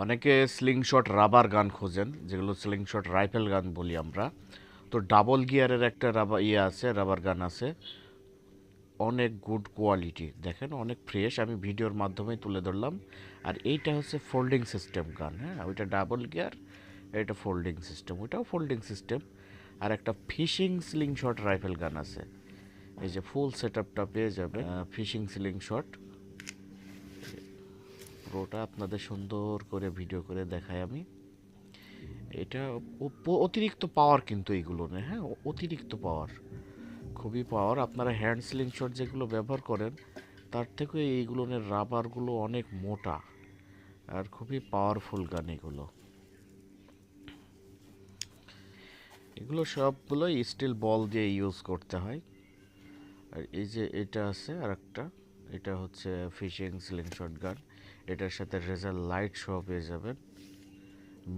অনেকে slingshot rubber গান খোঁজেন, যেগুলো স্লিংশট রাইফেল গান বলি আমরা। তো ডাবল গিয়ারের একটা রাবার আছে, রাবার গান আছে, অনেক গুড কোয়ালিটি, দেখেন অনেক ফ্রেশ, আমি ভিডিওর মাধ্যমে তুলে ধরলাম। আর এইটা হচ্ছে ফোল্ডিং সিস্টেম গান, হ্যাঁ, ওইটা ডাবল গিয়ার, এটা ফোল্ডিং সিস্টেম, ওইটাও ফোল্ডিং সিস্টেম। আর একটা ফিশিং স্লিংশট রাইফেল গান আছে, এই যে ফুল সেট আপটা পেয়ে যাবে। ফিশিং স্লিংশট পুরোটা আপনাদের সুন্দর করে ভিডিও করে দেখাই আমি। এটা অতিরিক্ত পাওয়ার কিন্তু এইগুলো নেই, হ্যাঁ, অতিরিক্ত পাওয়ার, খুবই পাওয়ার। আপনারা হ্যান্ড স্লিং শট যেগুলো ব্যবহার করেন তার থেকে এইগুলোর রাবারগুলো অনেক মোটা আর খুবই পাওয়ারফুল গান এগুলো। এগুলো সবগুলোই স্টিল বল দিয়ে ইউজ করতে হয়। আর এই যে এটা আছে আর একটা, এটা হচ্ছে ফিশিং স্লিং শট গান, এটার সাথে রেজার লাইট সহ পেয়ে যাবেন,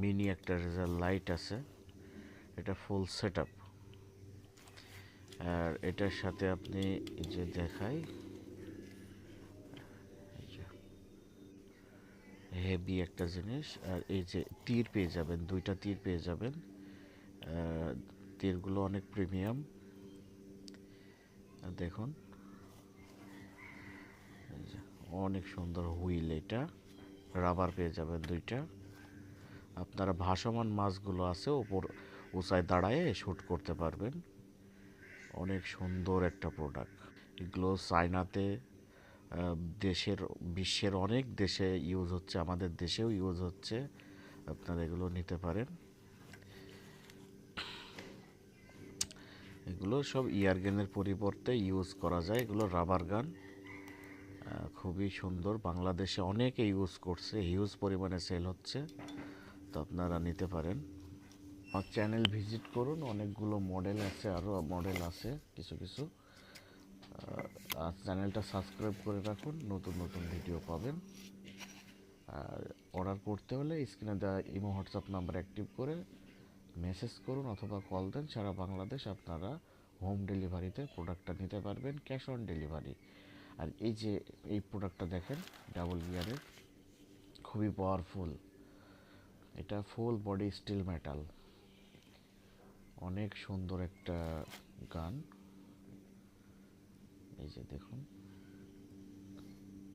মিনি একটা রেজার লাইট আছে, এটা ফুল সেট আপ। আর এটার সাথে আপনি এই যে দেখাই, হেভি একটা জিনিস। আর এই যে তীর পেয়ে যাবেন, দুইটা তীর পেয়ে যাবেন, তীরগুলো অনেক প্রিমিয়াম। দেখুন এই যে অনেক সুন্দর হুইল, এটা রাবার পেয়ে যাবেন দুইটা। আপনারা ভাসমান মাছগুলো আছে ওপর উঁচায় দাঁড়ায় শ্যুট করতে পারবেন, অনেক সুন্দর একটা প্রোডাক্ট। এগুলো চায়নাতে, দেশের, বিশ্বের অনেক দেশে ইউজ হচ্ছে, আমাদের দেশেও ইউজ হচ্ছে, আপনারা এগুলো নিতে পারেন। এগুলো সব ইয়ারগেনের পরিবর্তে ইউজ করা যায়, এগুলো রাবার গান, খুবই সুন্দর, বাংলাদেশে অনেকে ইউজ করছে, হিউজ পরিমাণে সেল হচ্ছে, তো আপনারা নিতে পারেন। আমার চ্যানেল ভিজিট করুন, অনেকগুলো মডেল আছে, আরও মডেল আছে কিছু কিছু। আর চ্যানেলটা সাবস্ক্রাইব করে রাখুন, নতুন নতুন ভিডিও পাবেন। আর অর্ডার করতে হলে স্ক্রিনে দেওয়া ইমো হোয়াটসঅ্যাপ নাম্বার অ্যাক্টিভ করে মেসেজ করুন অথবা কল দেন, সারা বাংলাদেশ আপনারা হোম ডেলিভারিতে প্রোডাক্টটা নিতে পারবেন, ক্যাশ অন ডেলিভারি। আর এই যে এই প্রোডাক্টটা দেখেন, ডাবল গিয়ারের, খুবই পাওয়ারফুল, এটা ফুল বডি স্টিল মেটাল, অনেক সুন্দর একটা গান, এই যে দেখুন।